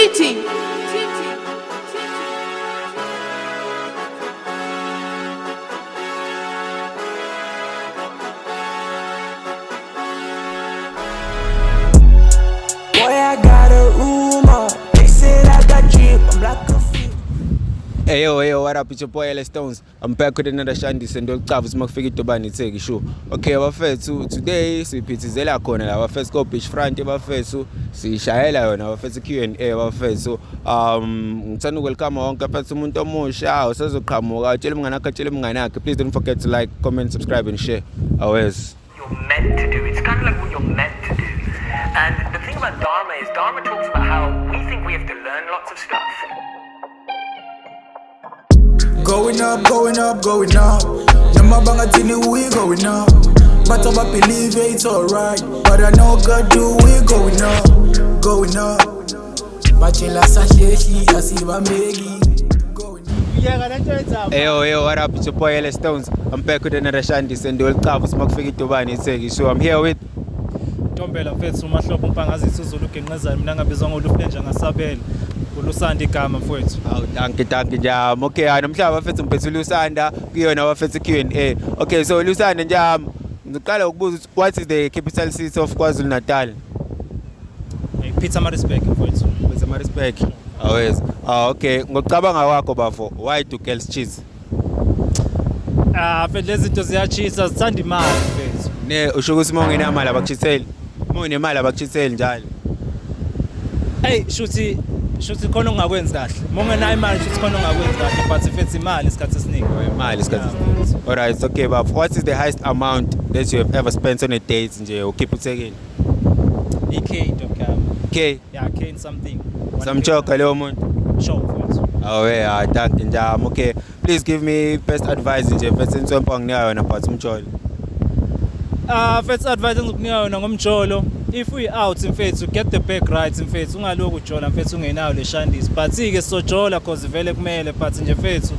Titi. Boy, I got a rumor. They said I got drip. I'm like a freak. Hey yo, what up? It's your boy LS Stones. I'm back with another Shandis and don't cover smoke figure to ban it take show. Okay, our first today siphithizela khona la our first go beach front our first sishayela yona our first Q&A our first ngithanda welcome wonke aphethe umuntu omusha usezoqhamuka tshela umngane wakhe tshela umngane wakhe. Please don't forget to like, comment, subscribe and share. Always. You're meant to do. It's kind of like what you're meant to do. And the thing about Dharma is Dharma talks about how we think we have to learn lots of stuff. Going up, going up, going up. Namabanga tini we going up. But I believe it's alright. But I know God do we going up, going up. Bachela sashi asiba megi. Hey yo, what up? It's your boy LS Stones. I'm back with another Shandis and don't cover smoke figure to ban it take show. I'm here with Ntombela mfethu umahlobo umpangazi isizulu ugenqezana mina ngabizwa ngolufenja ngasabela ulusanda igama mfethu. awu danke njama. Okay, namhlanje bafethu mphethu Lusanda kuyona bafethu Q&A. Okay, so Lusanda njama ngiqala ukubuza what is the capital city of KwaZulu Natal? Pietermaritzburg mfethu. Pietermaritzburg. Always. Okay, ngokucabanga kwakho bafo why do girls cheat? Mfethu lezi zinto ziyachisa zithanda imali mfethu. Ne usho ukuthi mongene imali abakuchitheli. Mongene imali abakuchitheli njalo. Hey, shuthi khona ongakwenzi kahle. Mongena imali shuthi khona ongakwenzi kahle but mfethu imali isikhathi esiningi. Imali isikhathi. Alright, okay bafo. What is the highest amount that you have ever spent on a date nje ukhipha uthekile? K dokama. K. Yeah, K in something. Samchoka leyo muntu. Show mfethu. Oh yeah, danke njama. Okay, please give me best advice nje mfethu ensompa nginayo yona but umjolo. Mfethu advice engikunika yona ngomjolo. If we out mfethu get the back right mfethu ungaloku ujola mfethu ungenayo le Shandis but ke sojola cause vele kumele but nje mfethu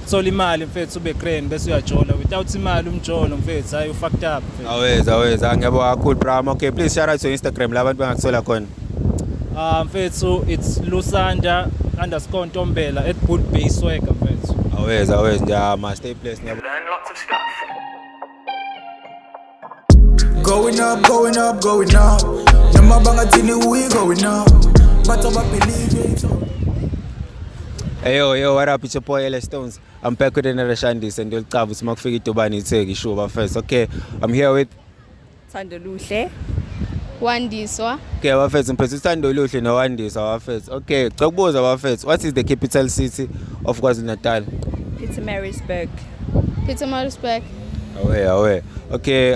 thola imali mfethu ube grand bese uyajola without imali umjolo mfethu hayi ufucked up mfethu. Always ngiyabonga cool bram. Okay, please shout out to Instagram la abantu bangakuthola khona. Mfethu it's Lusanda_Ntombela at Good Bay Swagger mfethu. Always njama stay blessed. Learn lots of stuff. Going up, going up, going up. Namabanga tini we going up. But I believe it's alright. Hey yo, what up? It's your boy LS Stones. I'm back with another Shandis and you'll cover smoke figure to ban it take show first. Okay, I'm here with Sandoluhle Wandiswa. Okay, our first mphethu Sithando Luhle no Wandiswa our first. Okay, Xokubuza our first. What is the capital city of KwaZulu Natal? Pietermaritzburg. Pietermaritzburg. Away. Okay,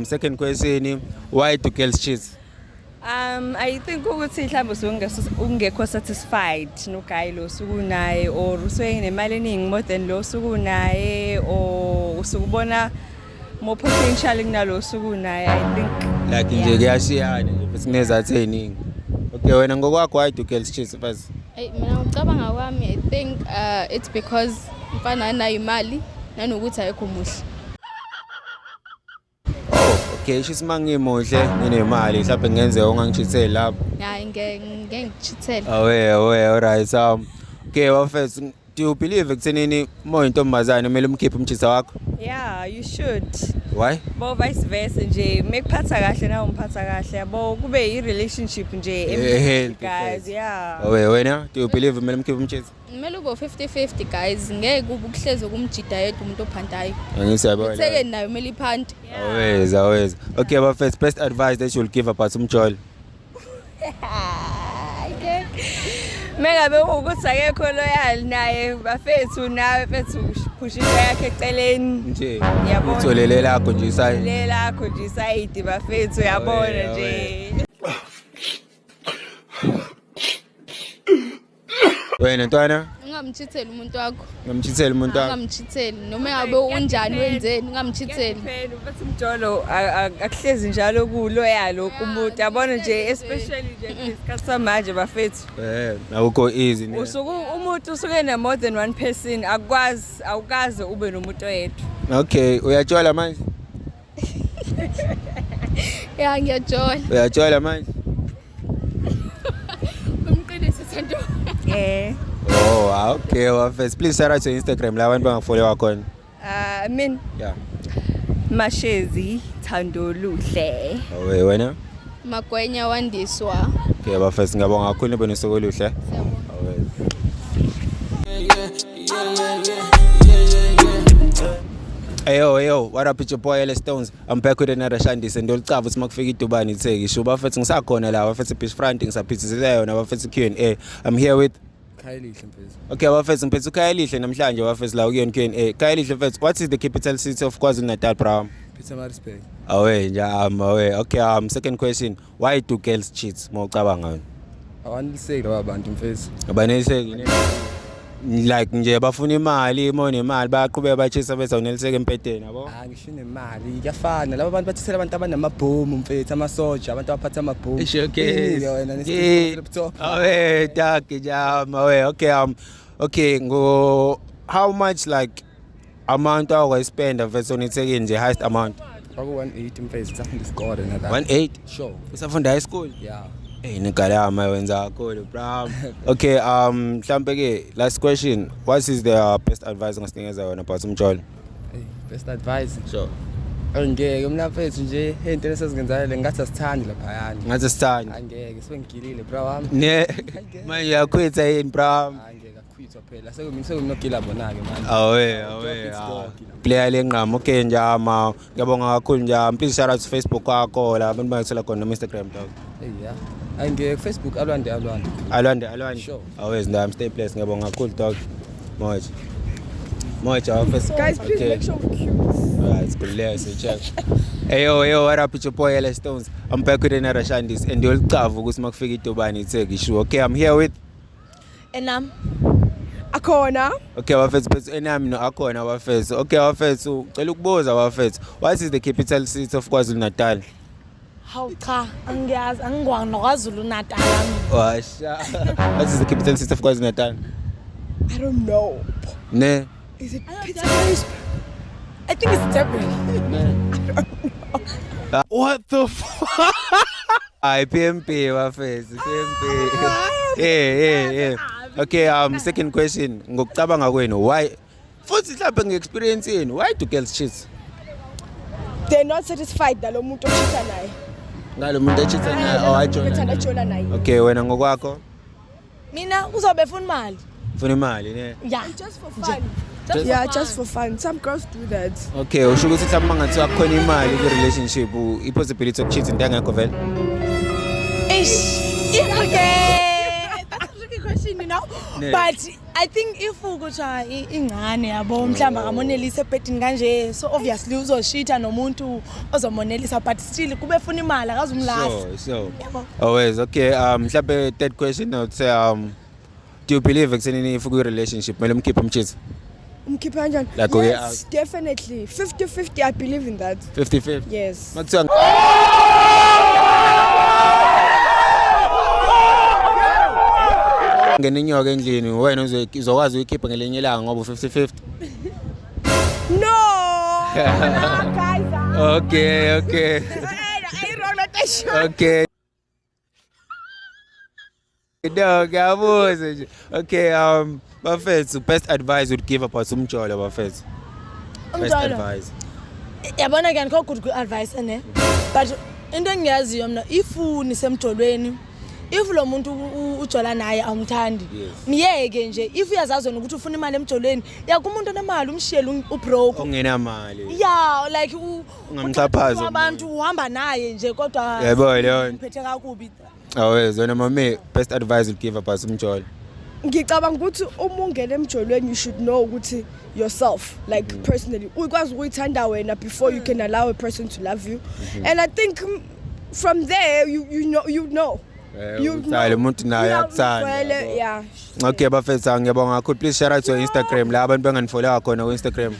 second question, why do girls cheat? I think ukuthi mhlawumbe ungekho satisfied no guy lo sukunaye or usenemali eningi more than lo sukunaye or usukubona more potential kunalo sukunaye. I think Like nje kuyashiyana nje bese kunezathu eziningi. Okay, wena ngokwakho why do girls cheat first? Hey, mina ngicabanga kwami I think it's because mfana anayo imali nanokuthi ayikho muhle. Okay, shisimangimohle nginemali mhlawumbe ngenzeka ungangichitheli lapho. Hayi ngeke ngichithele. Away, alright. Okay, wafethu do you believe ekuthenini mo intombazane kumele umkhiphe umchitha wakho? yeah, you should. Why? Bo vice versa nje mekuphatha kahle na umphatha kahle yabo kube i relationship nje guys. Yeah. Away, wena do you believe kumele umkhiphe umchitha? Kumele ube 50-50 guys. Ngeke kube ukuhleze kumjida yedwa umuntu ophantayo. Angisiyabona. Seke nayo kumele iphante. Always. Okay, wafethu best advice that you will give about umjolo. Mengabe ukuthi akekho loyal naye bafethu nawe mfethu pushisa yakhe eceleni Nje. Yabona. Utholele lakho nje isayini. le lakho nje side bafethu yabona nje. Wena ntwana Ungamchitheli umuntu wakho. ngamchithela umuntu wakho. Ungamchitheli noma ngabe unjani wenzeni ungamchitheli. Phela ubathi umjolo akuhlezi njalo kuloyal kumuntu yabona nje especially nje isikhathi samanje bafethu. Awukho easy ne. Umuntu usuke na more than one person awukaze ube nomuntu oyedwa. Okay, uyatshola manje? Yeah, ngiyajola. Uyatshola manje? Umqinise Thando. Oh, okay, wafethu. Please shout out to Instagram la abantu bangafollow khona. Min Yeah. Mashezi Thando Luhle. Awe wena? Magwenya Wandiswa. Okay, bafethu ngiyabonga kakhulu nibe nosuku oluhle. Awe. Yo, what up, it's your boy L Stones. I'm back with another Shandis and Dolcavo smoke figure to ban it say show bafethu ngisakhona la bafethu pitch front ngisaphithizela yona bafethu Q&A. I'm here with Kylie mfethu. Okay, bafethu ngiphethe uKhayelihle namhlanje bafethu la ukuyona Q&A. Kylihle mfethu, what is the capital city of KwaZulu-Natal, bro? Pietermaritzburg. Awe nje Okay, second question, why do girls cheat? Mawucabanga wena. Awaneliseki laba bantu mfethu. Abaneliseki like nje bafuna imali, imali bayaqhubeka bachisa bese awuneliseki empedeni yabo. Ngisho nemali kuyafana laba bantu bathisela abantu abanamabhomu mfethu amasoja abantu abaphatha amabhomu. Okay. Wena nesipho. Awe taki jama awe okay how much like amount I spend mfethu onithekeni nje highest amount? Baku 180 mfethu safunda isikole nala. 180? Sure. Usafunda high school? Yeah. Hey nikalama wenza kakhulu bro. Okay, mhlambe ke last question, what is the best advice ngasinikeza yona about umjolo? Hey, best advice. Sure. Angeke mina mfethu nje into lesizingenzayele ngathi asithandi lapha yani. Ngathi sithandi. Angeke sibengilile bro wami. Ne manje yakhwitha yini bro? Angeke akhwithwa phela sekunokila bona ke manje. Awe. Player lenqama okay njama. Ngiyabonga kakhulu njama. Please shout out to Facebook yakho la abantu bangathola khona no Instagram dog. Hey yeah. Angeke Facebook alwande. Alwande. Sure. Always ndam stay place ngiyabonga kakhulu dog. Much our Facebook. Guys, please make sure we're cute. Right, it's good. Let's check. Hey yo, what up, it's your boy L Stones. I'm back with another Shandis and you'll cover ukuthi makufika iDurban itheki show. Okay, I'm here with Enam Akona. Okay, wafethu enami no akhona wafethu. Okay, wafethu ucela ukubuza wafethu. What is the capital city of KwaZulu-Natal? Hawu cha angiyazi angikwazi noKwaZulu Natal. Washa. What is the capital city of KwaZulu-Natal? I don't know. Ne. Is it Pietermaritzburg? I think it's Durban. What the fuck? PMP wafethu, PMP. Yeah. Okay, second question. Ngokucabanga kwenu, why futhi mhlawumbe ngeexperience yini, why do girls cheat? They're not satisfied nalo muntu ochitha naye. Ngalo muntu echitha naye Bethanda tshona naye. Okay, wena ngokwakho? Mina uzobe funa imali. Ufuna imali ne? Yeah. Just for fun. Just for fun. Some girls do that. Okay, usho ukuthi mhlawumbe mangathiwa khona imali ku relationship, i-possibility of cheating into engekho vele? Okay. That's a tricky question, you know. Ne. But I think if ukuthiwa ingane yabo mhlamba ngamonelisa ebhedini kanje so obviously uzoshita nomuntu ozomonelisa but still kube funa imali akazumlahla. Sure. Always. Okay, mhlawumbe third question I would say do you believe ekuthenini if uku-relationship kumele umkhiphe umcheat? Umkhiphe kanjani? Like go Yes, definitely. 50-50, I believe in that. 50-50? Yes. Makuthiwa ngene inyoka endlini wena uzokwazi uyikhipha ngelinye ilanga ngoba 50-50? No! Guys. Okay. I wrong that show. Okay. No, ngiyabuza nje. Okay, bafethu, best advice would give about umjolo bafethu. Best advice. Yabona ke ngikho good advice ne. But into engiyaziyo mina if nisemjolweni if lo muntu ujola naye awumthandi miyeke nje if uyazazi wena ukuthi ufuna imali emjolweni yakumuntu onemali umshiyele ubroke Ungenamali. Yeah, like ungamxhaphaza abantu uhamba naye nje kodwa yebo leyo uphethe kakubi. Awes wena mama best advice would give about umjolo. Ngicabanga ukuthi uma ungena emjolweni you should know ukuthi yourself like personally ukwazi ukuyithanda wena before you can allow a person to love you. And I think from there you know. Uthale umuntu naye akuthanda. Yeah. Okay bafethu ngiyabonga kakhulu. Please share out your Instagram la abantu banganifollow khona ku Instagram.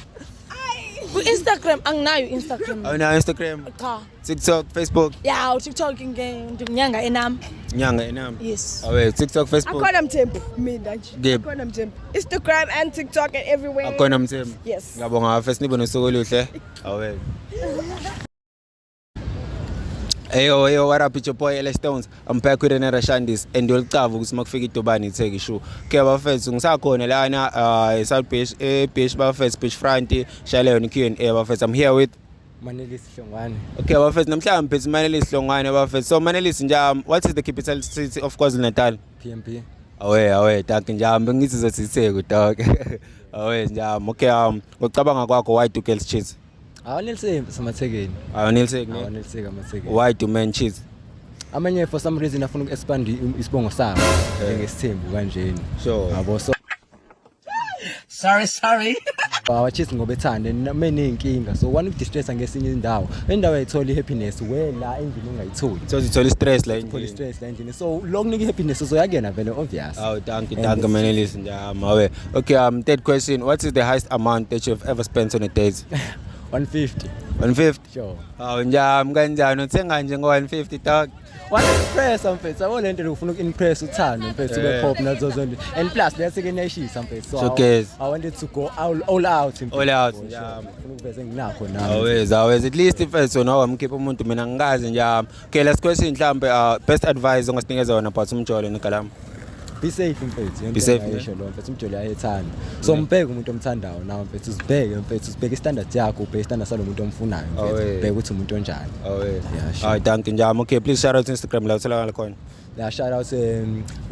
Ku Instagram anginayo Instagram. Awunayo Instagram? Cha. TikTok, Facebook? Yeah, TikTok nginyanga enami. Nyanga enami? Yes. Awe TikTok, Facebook? Akhona Mthembu mina nje. Akhona Mthembu. Instagram and TikTok and everywhere. Akhona Mthembu? Yes. Ngiyabonga bafethu nibe nosuku oluhle. Awe. Hey yo, what up, it's your boy LS Stones. I'm back with another Shandis and you'll cover ukuthi makufika idobani itheke show. Okay bafethu ngisakhona lana South Beach Beach bafethu Beach Front shaleyo ni Q&A bafethu. I'm here with Manelis Hlongwane. Okay bafethu namhlanje phela Manelis Hlongwane bafethu. So Manelis nje what is the capital city of KwaZulu-Natal? PMP. Awe tak nje ngithi zothitheke dog. Awe nje okay ngocabanga kwakho why do girls cheat? Awunelise samathekeni. Awunelise amathekeni. Why do men cheat? Amanye for some reason afuna uku-expand isibongo sabo njengesithembu kanjeni. Sure. Yabo so Sorry. cheat ngoba ethande meneyinkinga so one ukudistressa ngesinye indawo. Endawo ayithola ihappiness wela endlini ungayitholi. So uthola stress la Uthola stress la endlini. So lokunika ihappiness uzokuyena vele obvious. Oh, thank you Manelis nje mawe. Okay, third question, what is the highest amount that you've ever spent on a date? 150. 150? Sure. Awu njami kanjani uthenga nje ngo150 dog? Impress mfethu abona lento ufuna uku-impress uthando mfethu ube pop nazo zonke and plus bese-ke niyashisa mfethu so Showcase. I wanted to go all out mfethu. All out, Sure. yeah. Ufuna ukuveze nginakho nami. Always at least mfethu no wamkhipha umuntu mina ngikazi nje. Okay, last question mhlambe best advice ongasinikeza yona about umjolo negalama. Be safe mfethu. Be safe, Yisho lo mfethu umjolo ayethanda. So mbheke umuntu omthandayo nawe mfethu usibheke mfethu usibheke standard yakho ubheke standard salo muntu omfunayo mfethu. Bheke ukuthi umuntu onjani. Yeah, sure. Thank you njami. Okay, please shout out Instagram la utholakala khona. La shout out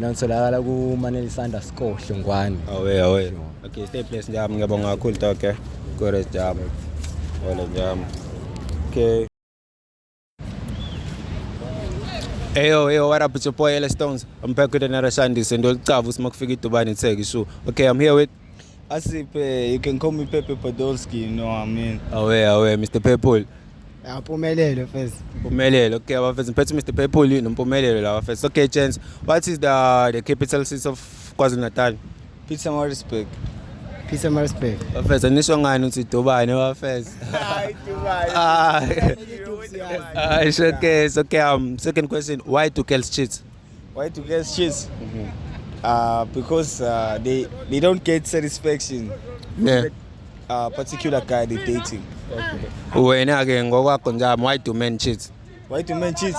nanitholakala ku Manelis_Hlongwane. Awe. Okay, stay blessed njami ngiyabonga kakhulu dog. Okay. Go rest njami. Wala njami. Okay. Hey yo, what up, it's your boy LS Stones. I'm back with another Shandis and you'll cover makufika idobani itheke show. Okay, I'm here with Asipe, you can call me Pepe Podolski, you know what I mean? Awe, Mr. Paypool. Mpumelelo first. Mpumelelo, okay, bafethu mphethe Mr. Paypool nompumelelo la bafethu. Okay, gents, what is the capital city of KwaZulu-Natal? Pietermaritzburg. Bafethu anisho ngani uthi idobani bafethu? Hayi, Dubai. Showcase. Okay, second question, why do girls cheat? Why do girls cheat? Because they don't get satisfaction. Yeah. Particular guy they're dating. Wena ke ngokwakho njami, why do men cheat? Why do men cheat?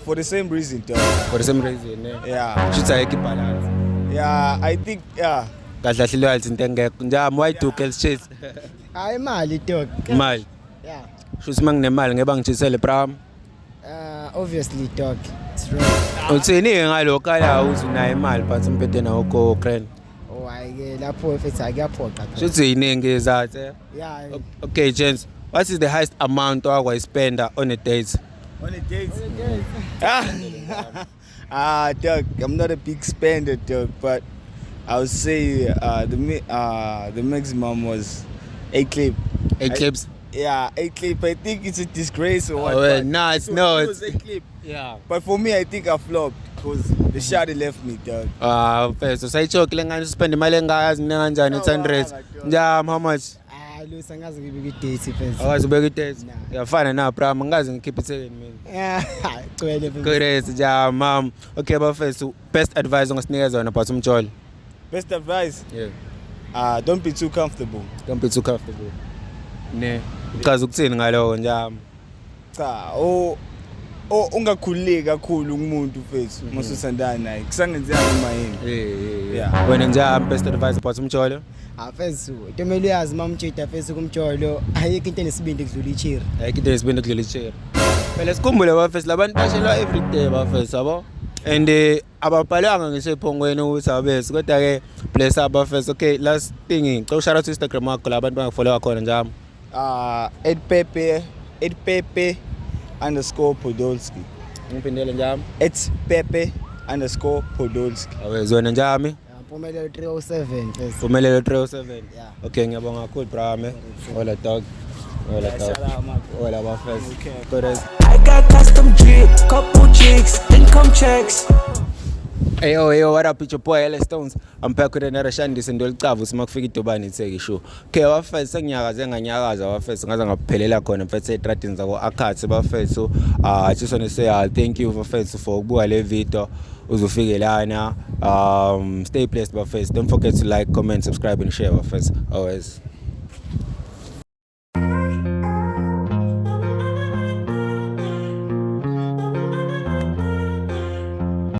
For the same reason, dog. For the same reason, Yeah. Cheat ayikho balance. Yeah, I think, yeah. Kahle kahle loyalty into engekho. Njami, why do girls cheat? Hayi imali, dog. Imali. Yeah. Shuthi manginemali ngeke bangichisele pram. Obviously, dog. It's wrong. Uthini ngalokho kala uthi unayo imali but umphethe nawo ko Ukraine. Oh, hayi ke lapho mfethu akuyaphoqa. Shuthi iningi izathe. Yeah. Okay, gents, what is the highest amount I spend on a date? On a date? Dog, I'm not a big spender, dog, but I would say the maximum was 8 clip. 8 clips? Yeah, 8 clip. I think it's a disgrace or what. Oh, but no, it was 8 clip. Yeah. But for me, I think I flopped because the shawty left me, dog. First, so sayitshokile ngani spend imali engayazi mina kanjani 800. Njam, how much? Lusa ngaze ngibike date first. Awazi ubeka i-date? Yafana na pram, ngaze ngikhiphe ithekeni mina. Yeah, gcwele. Correct, njam. Okay, bafethu, best advice ongasinikeza yona about umjolo. Best advice? Yeah. Don't be too comfortable. Don't be too comfortable. Ne. Uchaza ukuthini ngaloko njami? Cha, ungakhululeki kakhulu kumuntu mfethu masuthandana naye. Kusangenzeka noma yini. Yeah. Wena njami best advice about umjolo? Mfethu, ntomela uyazi mamtshita mfethu kumjolo, ayikho into enesibindi kudlula ichiri. Ayikho into enesibindi kudlula ichiri. Phela sikhumbule bafethu labantu bashelwa every day bafethu yabo. And ababhalanga ngisephongweni ukuthi abesi kodwa ke bless abafethu. Okay, last thing ngicela shout out to Instagram wakho labantu bangafollow khona njami. @Pepe_Podolski. Ngiphendele njami. @Pepe_Podolski. Awezona njami. Mpumelelo 307 first. Mpumelelo 307. Yeah. Okay, ngiyabonga kakhulu brame. Hola dog. Hola bafethu. Correct. I got custom drip, couple chicks, income checks. Hey yo, what up, it's your boy LS Stones. I'm back with another Shandis and ndolicavu simakufika idobani itheke show. Okay, bafethu sengiyakaze nganyakaza bafethu ngaze ngaphelela khona mfethu etradini zako Akhathi bafethu. I just want to say thank you bafethu for ukubuka le video. Uzufike lana. Stay blessed bafethu. Don't forget to like, comment, subscribe and share bafethu. Always.